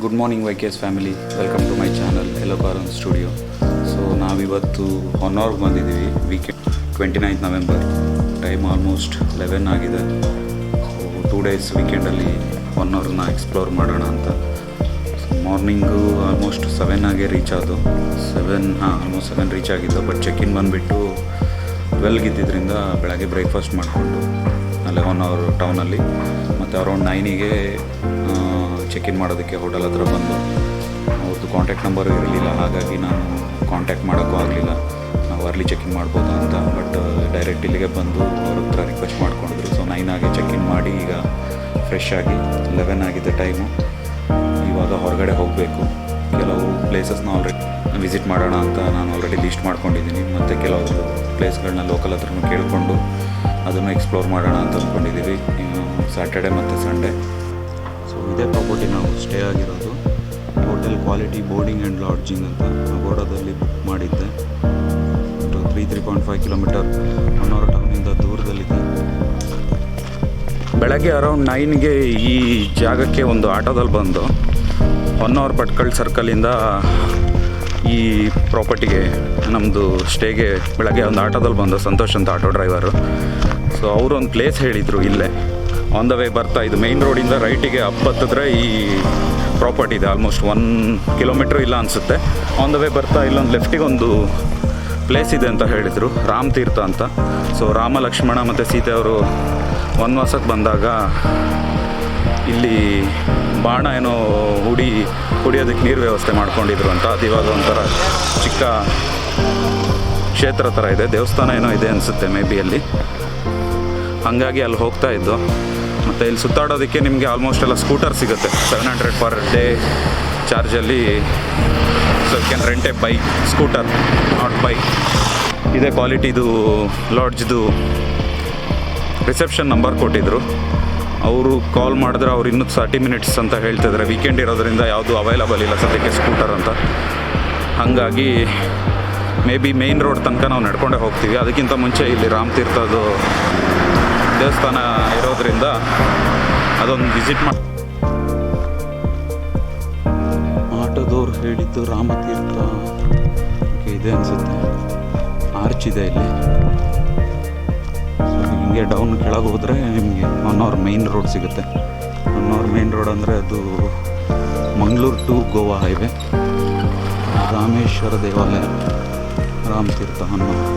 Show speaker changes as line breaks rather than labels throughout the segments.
Good morning YKS family, welcome to my channel yellow Karan studio. So ನಾವಿವತ್ತು ಹೊನ್ನಾರ್ಗೆ ಬಂದಿದ್ದೀವಿ. Weekend 29th November, time almost 11 ಆಗಿದೆ. So 2 days ವೀಕೆಂಡಲ್ಲಿ ಹೊನ್ನಾರ್ನ explore ಮಾಡೋಣ ಅಂತ. Morning almost 7 ಆಗೇ ರೀಚ್ ಆದವು. ಆಲ್ಮೋಸ್ಟ್ 7 ರೀಚ್ ಆಗಿದ್ದು. ಬಟ್ ಚೆಕ್-ಇನ್ ಬಂದುಬಿಟ್ಟು 12 ಇದ್ದಿದ್ದರಿಂದ ಬೆಳಗ್ಗೆ ಬ್ರೇಕ್ಫಾಸ್ಟ್ ಮಾಡಿಕೊಂಡು ಅಲ್ಲೇ ಹೊನ್ನಾವರ್ ಟೌನಲ್ಲಿ ಮತ್ತು ಅರೌಂಡ್ 9ಗೆ ಚೆಕ್-ಇನ್ ಮಾಡೋದಕ್ಕೆ ಹೋಟೆಲ್ ಹತ್ರ ಬಂದು. ಅವ್ರದ್ದು ಕಾಂಟ್ಯಾಕ್ಟ್ ನಂಬರು ಇರಲಿಲ್ಲ, ಹಾಗಾಗಿ ನಾನು ಕಾಂಟ್ಯಾಕ್ಟ್ ಮಾಡೋಕ್ಕೂ ಆಗಲಿಲ್ಲ. ನಾವು ಅರ್ಲಿ ಚೆಕ್-ಇನ್ ಮಾಡ್ಬೋದು ಅಂತ. ಬಟ್ ಡೈರೆಕ್ಟ್ ಇಲ್ಲಿಗೆ ಬಂದು ಅವ್ರ ಹತ್ರ ರಿಕ್ವೆಸ್ಟ್ ಮಾಡ್ಕೊಂಡಿದ್ರು. ಸೊ 9 ಆಗಿ ಚೆಕ್-ಇನ್ ಮಾಡಿ ಈಗ ಫ್ರೆಶ್ ಆಗಿ 11 ಆಗಿದೆ ಟೈಮು. ಇವಾಗ ಹೊರಗಡೆ ಹೋಗಬೇಕು. ಕೆಲವು ಪ್ಲೇಸಸ್ನ ಆಲ್ರೆಡಿ ವಿಸಿಟ್ ಮಾಡೋಣ ಅಂತ ನಾನು ಆಲ್ರೆಡಿ ಲಿಸ್ಟ್ ಮಾಡ್ಕೊಂಡಿದ್ದೀನಿ. ಮತ್ತು ಕೆಲವು ಪ್ಲೇಸ್ಗಳನ್ನ ಲೋಕಲ್ ಹತ್ರನೂ ಕೇಳಿಕೊಂಡು ಅದನ್ನು ಎಕ್ಸ್ಪ್ಲೋರ್ ಮಾಡೋಣ ಅಂತ ಅಂದ್ಕೊಂಡಿದ್ದೀವಿ ಸ್ಯಾಟರ್ಡೆ ಮತ್ತು ಸಂಡೇ. ಸೊ ಇದೇ ಪ್ರಾಪರ್ಟಿ ನಾವು ಸ್ಟೇ ಆಗಿರೋದು. Hotel quality boarding and lodging ಅಂತ ಅಗೋಡಾದಲ್ಲಿ ಬುಕ್ ಮಾಡಿದ್ದೆ. 3.5 ಕಿಲೋಮೀಟರ್ ಹೊನ್ನಾವರ್ ಟೌನಿಂದ ದೂರದಲ್ಲಿದೆ. ಬೆಳಗ್ಗೆ ಅರೌಂಡ್ 9ಗೆ ಈ ಜಾಗಕ್ಕೆ ಒಂದು ಆಟೋದಲ್ಲಿ ಬಂದು ಹೊನ್ನಾವರ್ ಭಟ್ಕಳ ಸರ್ಕಲಿಂದ ಈ ಪ್ರಾಪರ್ಟಿಗೆ ನಮ್ಮದು ಸ್ಟೇಗೆ ಬೆಳಗ್ಗೆ ಒಂದು ಆಟೋದಲ್ಲಿ ಬಂದು ಸಂತೋಷ್ ಅಂತ ಆಟೋ ಡ್ರೈವರು. ಸೊ ಅವರು ಒಂದು ಪ್ಲೇಸ್ ಹೇಳಿದರು ಇಲ್ಲೇ ಆನ್ ದ ವೇ ಬರ್ತಾ. ಇದು ಮೇಯ್ನ್ ರೋಡಿಂದ ರೈಟಿಗೆ ಹತ್ತಿದ್ರೆ ಈ ಪ್ರಾಪರ್ಟಿ ಇದೆ. ಆಲ್ಮೋಸ್ಟ್ 1 ಕಿಲೋಮೀಟ್ರ್ ಇಲ್ಲ ಅನಿಸುತ್ತೆ. ಆನ್ ದ ವೇ ಬರ್ತಾ ಇಲ್ಲೊಂದು ಲೆಫ್ಟಿಗೆ ಒಂದು ಪ್ಲೇಸ್ ಇದೆ ಅಂತ ಹೇಳಿದರು, ರಾಮ್ ತೀರ್ಥ ಅಂತ. ಸೊ ರಾಮ ಲಕ್ಷ್ಮಣ ಮತ್ತು ಸೀತೆ ಅವರು ವನವಾಸಕ್ಕೆ ಬಂದಾಗ ಇಲ್ಲಿ ಬಾಣ ಏನೋ ಕುಡಿಯೋದಕ್ಕೆ ನೀರು ವ್ಯವಸ್ಥೆ ಮಾಡ್ಕೊಂಡಿದ್ರು ಅಂತ. ಅದು ಇವಾಗ ಒಂಥರ ಚಿಕ್ಕ ಕ್ಷೇತ್ರ ಥರ ಇದೆ, ದೇವಸ್ಥಾನ ಏನೋ ಇದೆ ಅನಿಸುತ್ತೆ ಮೇ ಬಿ ಅಲ್ಲಿ. ಹಾಗಾಗಿ ಅಲ್ಲಿ ಹೋಗ್ತಾ ಇದ್ದು. ಮತ್ತು ಇಲ್ಲಿ ಸುತ್ತಾಡೋದಕ್ಕೆ ನಿಮಗೆ ಆಲ್ಮೋಸ್ಟ್ ಎಲ್ಲ ಸ್ಕೂಟರ್ ಸಿಗುತ್ತೆ. 700 ಪರ್ ಡೇ ಚಾರ್ಜಲ್ಲಿ. So you can rent a bike, scooter, not bike. ಇದೇ ಕ್ವಾಲಿಟಿದು ಲಾಡ್ಜ್ದು ರಿಸೆಪ್ಷನ್ ನಂಬರ್ ಕೊಟ್ಟಿದ್ದರು. ಅವರು ಕಾಲ್ ಮಾಡಿದ್ರೆ ಅವ್ರು ಇನ್ನೂ 30 ಮಿನಿಟ್ಸ್ ಅಂತ ಹೇಳ್ತಿದ್ದಾರೆ. ವೀಕೆಂಡ್ ಇರೋದ್ರಿಂದ ಯಾವುದು ಅವೈಲಬಲ್ ಇಲ್ಲ ಸದ್ಯಕ್ಕೆ ಸ್ಕೂಟರ್ ಅಂತ. ಹಾಗಾಗಿ ಮೇ ಬಿ ಮೇಯ್ನ್ ರೋಡ್ ತನಕ ನಾವು ನಡ್ಕೊಂಡೇ ಹೋಗ್ತೀವಿ. ಅದಕ್ಕಿಂತ ಮುಂಚೆ ಇಲ್ಲಿ ರಾಮತೀರ್ಥದ್ದು ದೇವಸ್ಥಾನ ಇರೋದ್ರಿಂದ ಅದೊಂದು ವಿಸಿಟ್ ಮಾಡಿ. ಆಟೋದವ್ರು ಹೇಳಿದ್ದು ರಾಮತೀರ್ಥ ಇದೆ ಅನಿಸುತ್ತೆ. ಆರ್ಚ್ ಇದೆ ಇಲ್ಲಿ. ಸೊ ಹಿಂಗೆ ಡೌನ್ ಕೆಳಗೆ ಹೋದರೆ ನಿಮಗೆ ಹೊನ್ನಾವರ್ ಮೇಯ್ನ್ ರೋಡ್ ಸಿಗುತ್ತೆ. ಹೊನ್ನಾವರ್ ಮೇಯ್ನ್ ರೋಡ್ ಅಂದರೆ ಅದು ಮಂಗಳೂರು ಟು ಗೋವಾ ಹೈವೇ. ರಾಮೇಶ್ವರ ದೇವಾಲಯ, ರಾಮತೀರ್ಥ ಹೊನ್ನಾವರ್.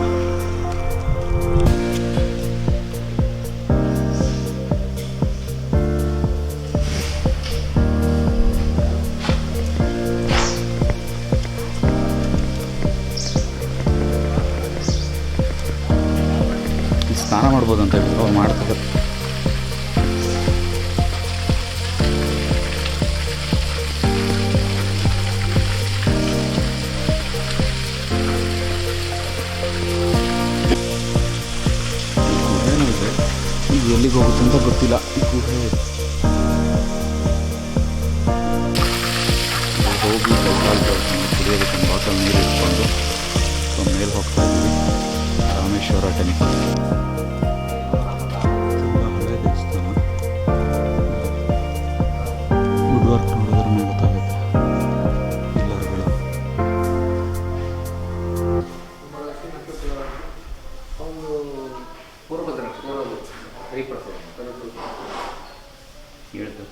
ಸ್ನಾನ ಮಾಡ್ಬೋದು ಅಂತ ಹೇಳಿದ್ರು, ಅವ್ರು ಮಾಡ್ತಾರೆ. ಗುಹೆನೂ ಇದೆ, ಈಗ ಎಲ್ಲಿಗೆ ಹೋಗುತ್ತೆ ಅಂತ ಗೊತ್ತಿಲ್ಲ. ಗುಹೆ ಹೋಗಿ ಕುಡಿಯೋದಕ್ಕೆ ಬಾಟಲ್ ನೀರು ಇಟ್ಕೊಂಡು ಮೇಲೆ ಹೋಗ್ತಾ ಇದ್ವಿ. ರಾಮೇಶ್ವರ ಟೆಂಪಲ್, ಹಳೆ ದೇವಸ್ಥಾನ. ವುಡ್ ವರ್ಕ್ ನೋಡಿದ್ರೆ ಗೊತ್ತಾಗುತ್ತೆ. ಪಿಲ್ಲರ್ಗಳು. ಹೇಳ್ತದೆ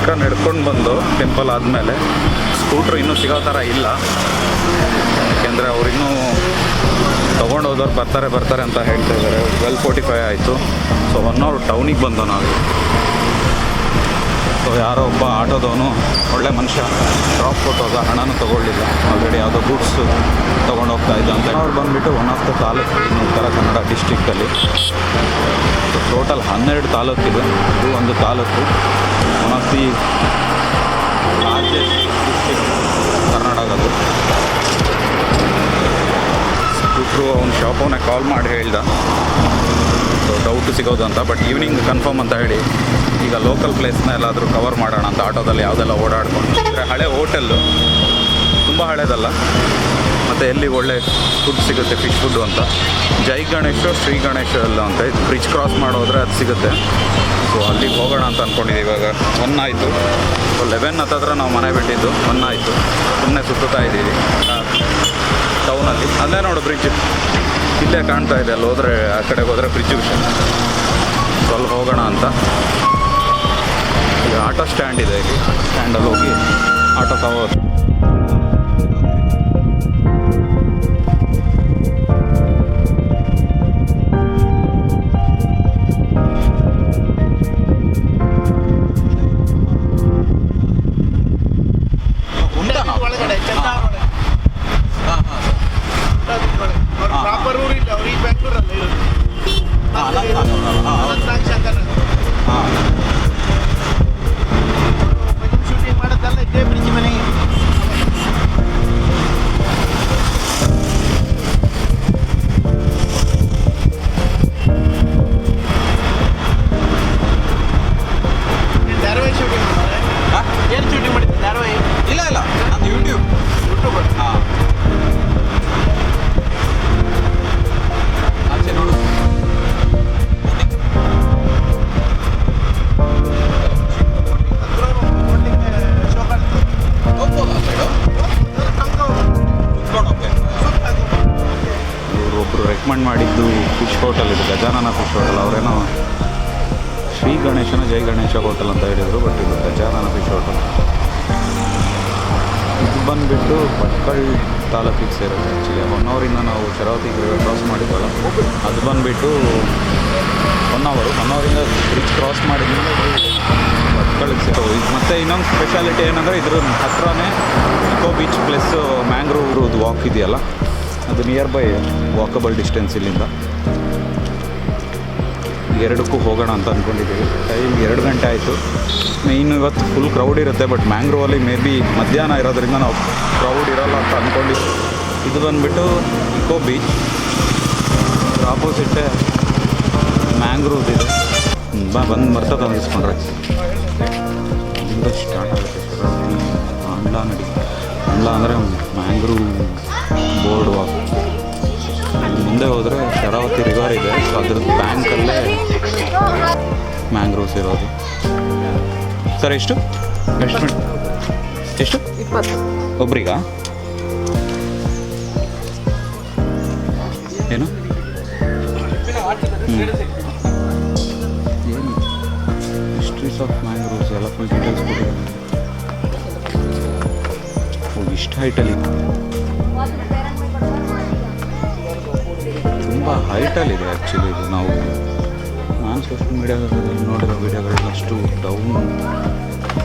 ಚಿಕ್ಕ ನಡ್ಕೊಂಡು ಬಂದು ಟೆಂಪಲ್ ಆದಮೇಲೆ ಸ್ಕೂಟ್ರ್ ಇನ್ನೂ ಸಿಗೋ ಥರ ಇಲ್ಲ, ಯಾಕೆಂದರೆ ಅವ್ರಿನ್ನೂ ತೊಗೊಂಡು ಹೋದವ್ರು ಬರ್ತಾರೆ ಅಂತ ಹೇಳ್ತಾ ಇದ್ದಾರೆ. 12:45 ಆಯಿತು. ಸೊ 1 hour ಟೌನಿಗೆ ಬಂದು ನಾವು. ಸೊ ಯಾರೋ ಒಬ್ಬ ಆಟೋದವನು ಒಳ್ಳೆ ಮನುಷ್ಯ ಡ್ರಾಪ್ ಕೊಟ್ಟೋದ, ಹಣನೂ ತೊಗೊಳ್ಳಿಲ್ಲ. ಆಲ್ರೆಡಿ ಯಾವುದೋ ಗೂಡ್ಸ್ ತೊಗೊಂಡು ಹೋಗ್ತಾ ಇದ್ದ ಅಂತ. ಅವ್ರು ಬಂದುಬಿಟ್ಟು one of the taluk Uttara Kannada ಡಿಸ್ಟಿಕ್ಕಲ್ಲಿ. ಸೊ ಟೋಟಲ್ 12 ತಾಲೂಕಿದೆ. ಇದು ಒಂದು taluk, one of the largest district ಕರ್ನಾಟಕದ್ದು. ಸ್ಕೂಟ್ರು ಅವ್ನ ಶಾಪ್ ಅವನೇ ಕಾಲ್ ಮಾಡಿ ಹೇಳ್ದ ಡೌಟ್ ಸಿಗೋದು ಅಂತ. ಬಟ್ ಈವ್ನಿಂಗ್ ಕನ್ಫರ್ಮ್ ಅಂತ ಹೇಳಿ ಈಗ ಲೋಕಲ್ ಪ್ಲೇಸ್ನ ಎಲ್ಲಾದರೂ ಕವರ್ ಮಾಡೋಣ ಅಂತ ಆಟೋದಲ್ಲಿ ಯಾವುದೆಲ್ಲ ಓಡಾಡ್ಕೊಂಡು. ಅಂದರೆ ಹಳೆ ಹೋಟೆಲ್ಲು, ತುಂಬ ಹಳೇದಲ್ಲ, ಮತ್ತು ಎಲ್ಲಿ ಒಳ್ಳೆ ಫುಡ್ ಸಿಗುತ್ತೆ, ಫಿಶ್ ಫುಡ್ಡು ಅಂತ. ಜೈ ಗಣೇಶ, ಶ್ರೀ ಗಣೇಶ ಎಲ್ಲ ಅಂತ ಬ್ರಿಡ್ಜ್ ಕ್ರಾಸ್ ಮಾಡೋದ್ರೆ ಅದು ಸಿಗುತ್ತೆ. ಸೊ ಅಲ್ಲಿಗೆ ಹೋಗೋಣ ಅಂತ ಅಂದ್ಕೊಂಡಿದ್ದೀವಿ. ಇವಾಗ 1 ಆಯಿತು. ಸೊ 11 ಹತ್ತಿರ ನಾವು ಮನೆ ಬಿಟ್ಟಿದ್ದು, 1 ಆಯಿತು. ಸುಮ್ಮನೆ ಸುತ್ತುತ್ತಾ ಇದ್ದೀವಿ ಟೌನಲ್ಲಿ. ಅಲ್ಲೇ ನೋಡು ಬ್ರಿಡ್ಜ್, ಇಲ್ಲೇ ಕಾಣ್ತಾ ಇದೆ. ಅಲ್ಲಿ ಹೋದರೆ, ಆ ಕಡೆಗೆ ಹೋದರೆ ಬ್ರಿಡ್ಜ್ ವಿಷಯ. ಸೊ ಅಲ್ಲಿ ಹೋಗೋಣ ಅಂತ. ಈಗ ಆಟೋ ಸ್ಟ್ಯಾಂಡ್ ಇದೆ, ಇಲ್ಲಿ ಸ್ಟ್ಯಾಂಡಲ್ಲಿ ಹೋಗಿ ಆಟೋ ತಗೋದು. ರೆಕಮೆಂಡ್ ಮಾಡಿದ್ದು ಫಿಶ್ ಹೋಟೆಲ್ ಇದೆ, ಗಜಾನನ ಫಿಶ್ ಹೋಟೆಲ್. ಅವರೇನೋ ಶ್ರೀ ಗಣೇಶನ ಜೈ ಗಣೇಶ ಹೋಟೆಲ್ ಅಂತ ಹೇಳಿದರು, ಬಟ್ ಇದು ಗಜಾನನ ಫಿಶ್ ಹೋಟೆಲ್. ಇದು ಬಂದುಬಿಟ್ಟು ಭಟ್ಕಳ ತಾಲೂಕಿಗೆ ಸೇರುತ್ತೆ. ಆ್ಯಕ್ಚುಲಿ 1 ಅವರಿಂದ ನಾವು ಶರಾವತಿಗೆ ರಿವರ್ ಕ್ರಾಸ್ ಮಾಡಿದ್ವಲ್ಲ, ಅದು ಬಂದುಬಿಟ್ಟು 1 ಅವರಿಂದ ಬ್ರಿಡ್ಜ್ ಕ್ರಾಸ್ ಮಾಡಿದ್ಮೇಲೆ ಭಟ್ಕಳಿಗೆ ಸೇರೋ. ಇದು ಮತ್ತು ಇನ್ನೊಂದು ಸ್ಪೆಷಾಲಿಟಿ ಏನಂದರೆ ಇದ್ರ ಹತ್ರನೇ ಇಕೋ ಬೀಚ್ ಪ್ಲಸ್ ಮ್ಯಾಂಗ್ರೋವ್ದು ವಾಕ್ ಇದೆಯಲ್ಲ, ಅದು ನಿಯರ್ ಬೈ ವಾಕಬಲ್ ಡಿಸ್ಟೆನ್ಸ್ ಇಲ್ಲಿಂದ. ಎರಡಕ್ಕೂ ಹೋಗೋಣ ಅಂತ ಅಂದ್ಕೊಂಡಿದ್ದೀವಿ. ಟೈಮ್ 2 ಗಂಟೆ ಆಯಿತು. ಮೇಯ್ನ್ ಇವತ್ತು ಫುಲ್ ಕ್ರೌಡ್ ಇರುತ್ತೆ, ಬಟ್ ಮ್ಯಾಂಗ್ರೋವಲ್ಲಿ ಮೇ ಬಿ ಮಧ್ಯಾಹ್ನ ಇರೋದ್ರಿಂದ ನಾವು ಕ್ರೌಡ್ ಇರೋಲ್ಲ ಅಂತ ಅಂದ್ಕೊಂಡಿದ್ವಿ. ಇದು ಬಂದುಬಿಟ್ಟು ಇಕೋ ಬೀಚ್, ಆಪೋಸಿಟ್ಟೇ ಮ್ಯಾಂಗ್ರೋವ್ ಇದೆ. ಬರ್ತದೆ ಅಂದಿಸ್ಕೊಂಡ್ರೆ ಇಲ್ಲಿಂದ ಸ್ಟಾರ್ಟ್ ಆಗುತ್ತೆ ಶರಾವತಿ ಅಂಡ್ಲಾ ನಡಿ. ಅಂಡ್ಲಾ ಅಂದರೆ ಮ್ಯಾಂಗ್ರೋವ್ ಬೋರ್ಡ್ ವಾಕ್. ಮುಂದೆ ಹೋದರೆ ಶರಾವತಿ ರಿವರ್ ಇದೆ. ಸೊ ಅದ್ರದ್ದು ಬ್ಯಾಂಕಲ್ಲೇ ಮ್ಯಾಂಗ್ರೋವ್ಸ್ ಇರೋದು. ಸರ್ ಎಷ್ಟು ಎಷ್ಟು
20
ಒಬ್ರಿಗಾ? ಏನು ಹಿಸ್ಟ್ರೀಸ್ ಆಫ್ ಮ್ಯಾಂಗ್ರೋವ್ಸ್ ಎಲ್ಲ ಫುಲ್ ಡೀಟೇಲ್ಸ್ ಕೊಟ್ಟಿದ್ದಾರೆ. ಇಷ್ಟು ಹೈಟಲ್ಲಿ, ತುಂಬ ಹೈಟಲ್ಲಿದೆ ಆ್ಯಕ್ಚುಲಿ. ಇದು ನಾನು ಸೋಷಿಯಲ್ ಮೀಡಿಯಾದಲ್ಲಿ ನೋಡಿರೋ ವೀಡಿಯೋಗಳೆಲ್ಲ ಅಷ್ಟು ಡೌನ್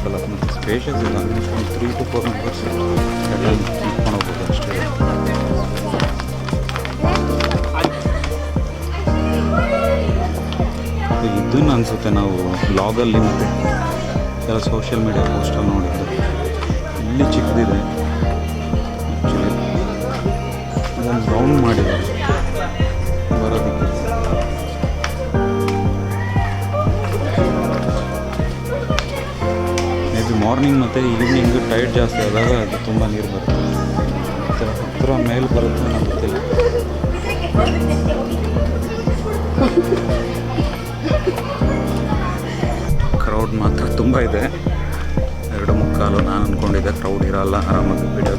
ಅಲ್ಲ, ಮತ್ತು ಸ್ಪೇಷಸ್ ಇಲ್ಲ. ಒಂದು 3 to 4 ಮೆಂಬರ್ಸ್ ಎಲ್ಲ ನಿಂತ್ಕೊಂಡು ಹೋಗ್ಬೋದು ಅಷ್ಟೇ. ಇದನ್ನು ಅನಿಸುತ್ತೆ ನಾವು ಬ್ಲಾಗಲ್ಲಿ ಮತ್ತು ಎಲ್ಲ ಸೋಷಿಯಲ್ ಮೀಡಿಯಾ ಪೋಸ್ಟಲ್ಲಿ ನೋಡಿದ್ದು. ಇಲ್ಲಿ ಚಿಕ್ಕದಿದೆ ಆ್ಯಕ್ಚುಲಿ, ಇದನ್ನು ರೌಂಡ್ ಮಾಡಿದ್ದಾರೆ ಬರೋದಕ್ಕೆ. ಮೇ ಬಿ ಮಾರ್ನಿಂಗ್ ಮತ್ತು ಈವ್ನಿಂಗ್ ಟೈಡ್ ಜಾಸ್ತಿ ಆದಾಗ ಅದು ತುಂಬ ನೀರು ಬರುತ್ತೆ. ಹತ್ತಿರ ಮೇಲೆ ಬರುತ್ತೆ ಅನ್ನೋ ಗೊತ್ತಿಲ್ಲ. ಕ್ರೌಡ್ ಮಾತ್ರ ತುಂಬ ಇದೆ. 2:45 ನಾನು ಅಂದ್ಕೊಂಡಿದ್ದೆ ಕ್ರೌಡ್ ಇರೋಲ್ಲ, ಆರಾಮಾಗಿ ವಿಡಿಯೋ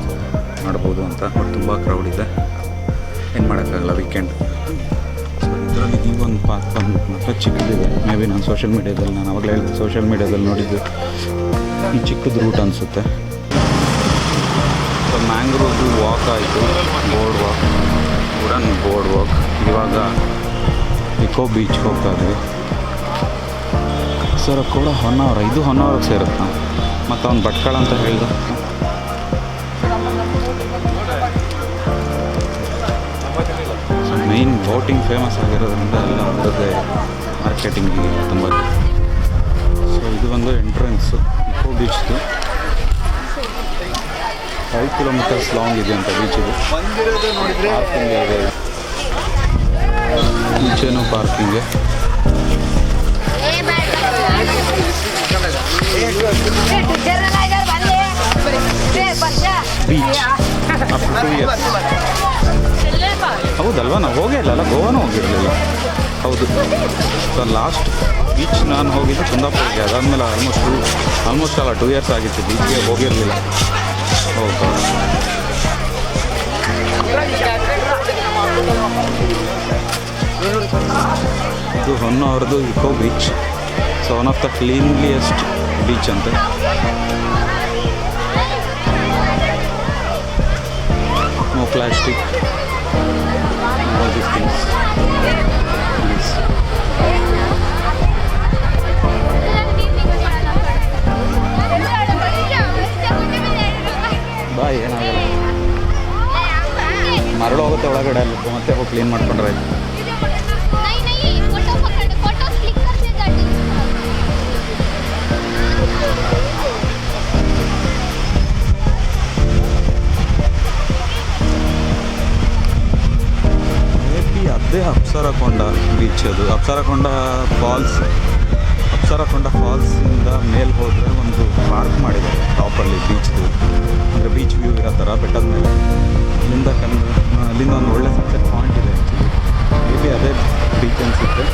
ಮಾಡ್ಬೋದು ಅಂತ. ಬಟ್ ತುಂಬ ಕ್ರೌಡ್ ಇದೆ, ಏನು ಮಾಡೋಕ್ಕಾಗಲ್ಲ, ವೀಕೆಂಡ್. ಸೊ ಇದರಲ್ಲಿ ಈ ಒಂದು ಪಾರ್ಕ್ ಬಂದ್ಬಿಟ್ಟು ಚಿಕ್ಕದಿದೆ. ಮೇ ಬಿ ನಾನು ಸೋಷಿಯಲ್ ಮೀಡ್ಯಾದಲ್ಲಿ ನಾನು ಅವಾಗಲೇ ಹೇಳಿದೆ ಸೋಷಿಯಲ್ ಮೀಡ್ಯಾದಲ್ಲಿ ನೋಡಿದ್ದು ಈ ಚಿಕ್ಕದು ರೂಟ್ ಅನಿಸುತ್ತೆ. ಸೊ ಮ್ಯಾಂಗ್ರೋವ್ದು ವಾಕ್ ಆಯಿತು, board walk, wooden board walk. ಇವಾಗ ಇಕೋ ಬೀಚ್ಗೆ ಹೋಗ್ತಾ ಇದ್ವಿ. ಸರ್ ಕೂಡ ಹೊನ್ನಾವರ, ಇದು ಹೊನ್ನಾವರಕ್ಕೆ ಸೇರುತ್ತೆ. ಮತ್ತು ಅವ್ನು ಭಟ್ಕಳ ಅಂತ ಹೇಳ್ದ. ಸೊ ಮೇಯ್ನ್ ಬೋಟಿಂಗ್ ಫೇಮಸ್ ಆಗಿರೋದ್ರಿಂದ ಎಲ್ಲ ಅದರದ್ದೇ ಮಾರ್ಕೆಟಿಂಗಿಗೆ ತುಂಬ. ಸೊ ಇದು ಒಂದು ಎಂಟ್ರೆನ್ಸು ಇಕೋ ಬೀಚ್ದು. 5 ಕಿಲೋಮೀಟರ್ಸ್ ಲಾಂಗ್ ಇದೆ ಅಂತ ಬೀಚಿದು. ಪಾರ್ಕಿಂಗ್ ಇದೆ, ಈಚೆನೂ ಪಾರ್ಕಿಂಗೆ. Beach up to 2 years. ಹೌದಲ್ವಾ, ನಾವು ಹೋಗೇ ಇಲ್ಲಲ್ಲ, ಗೋವಾನೂ ಹೋಗಿರಲಿಲ್ಲ. ಹೌದು, ಸೊ ಲಾಸ್ಟ್ ಬೀಚ್ ನಾನು ಹೋಗಿದ್ದು ಕುಂದಾಪುರಕ್ಕೆ. ಅದಾದಮೇಲೆ ಆಲ್ಮೋಸ್ಟ್ ಅಲ್ಲ 2 ಇಯರ್ಸ್ ಆಗಿತ್ತು ಬೀಚ್ಗೆ ಹೋಗಿರಲಿಲ್ಲ. ಹೌದಾ, ಇದು ಹೊನ್ನಾವರದ್ದು eco beach. So one of the cleanliest beach ಅಂತೆ. No plastic, all these things. Boy, ಏನಾಗಲ್ಲ, ಮರಳು ಹೋಗುತ್ತೆ ಒಳಗಡೆ, ಅಲ್ಲಿ ಮತ್ತೆ ಹೋಗಿ ಕ್ಲೀನ್ ಮಾಡ್ಕೊಂಡ್ರೆ ಆಯ್ತು. ಅದೇ ಅಪ್ಸರಕೊಂಡ ಬೀಚ್. ಅದು ಅಪ್ಸರಕೊಂಡ ಫಾಲ್ಸಿಂದ ಮೇಲೆ ಹೋದರೆ ಒಂದು ಪಾರ್ಕ್ ಮಾಡಿದ್ದಾರೆ ಟಾಪಲ್ಲಿ ಬೀಚ್ದು. ಅಂದರೆ ಬೀಚ್ ವ್ಯೂ ಇರೋ ಥರ ಬೆಟ್ಟದ ಮೇಲೆ. ಅಲ್ಲಿಂದ ಒಂದು ಒಳ್ಳೆ ಸನ್ಸೆಟ್ ಪಾಯಿಂಟ್ ಇದೆ. ಮೇ ಬಿ ಅದೇ ಬೀಚ್ ಅನಿಸುತ್ತೆ.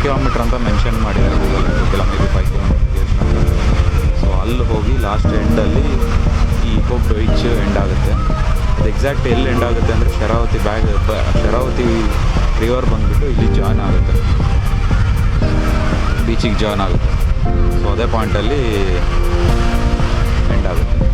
ಕಿಲೋಮೀಟ್ರ್ ಅಂತ ಮೆನ್ಷನ್ ಮಾಡಿದ್ದಾರೆ ಗೂಗಲ್. ಗೊತ್ತಿಲ್ಲ, ಮೇ ಬಿ 5 ಕಿಲೋಮೀಟರ್ ಎಷ್ಟು ಅಂತ. ಸೊ ಅಲ್ಲಿ ಹೋಗಿ ಲಾಸ್ಟ್ ಎಂಡಲ್ಲಿ ಈ ಇಕೋ ಬೀಚ್ ಎಂಡ್ ಆಗುತ್ತೆ. ಅದು ಎಕ್ಸಾಕ್ಟ್ ಎಲ್ಲಿ ಎಂಡ್ ಆಗುತ್ತೆ ಅಂದರೆ ಶರಾವತಿ ರಿವರ್ ಬಂದುಬಿಟ್ಟು ಇಲ್ಲಿ ಜಾಯ್ನ್ ಆಗುತ್ತೆ, ಬೀಚಿಗೆ ಜಾಯ್ನ್ ಆಗುತ್ತೆ. ಸೊ ಅದೇ ಪಾಯಿಂಟಲ್ಲಿ ಎಂಡ್ ಆಗುತ್ತೆ.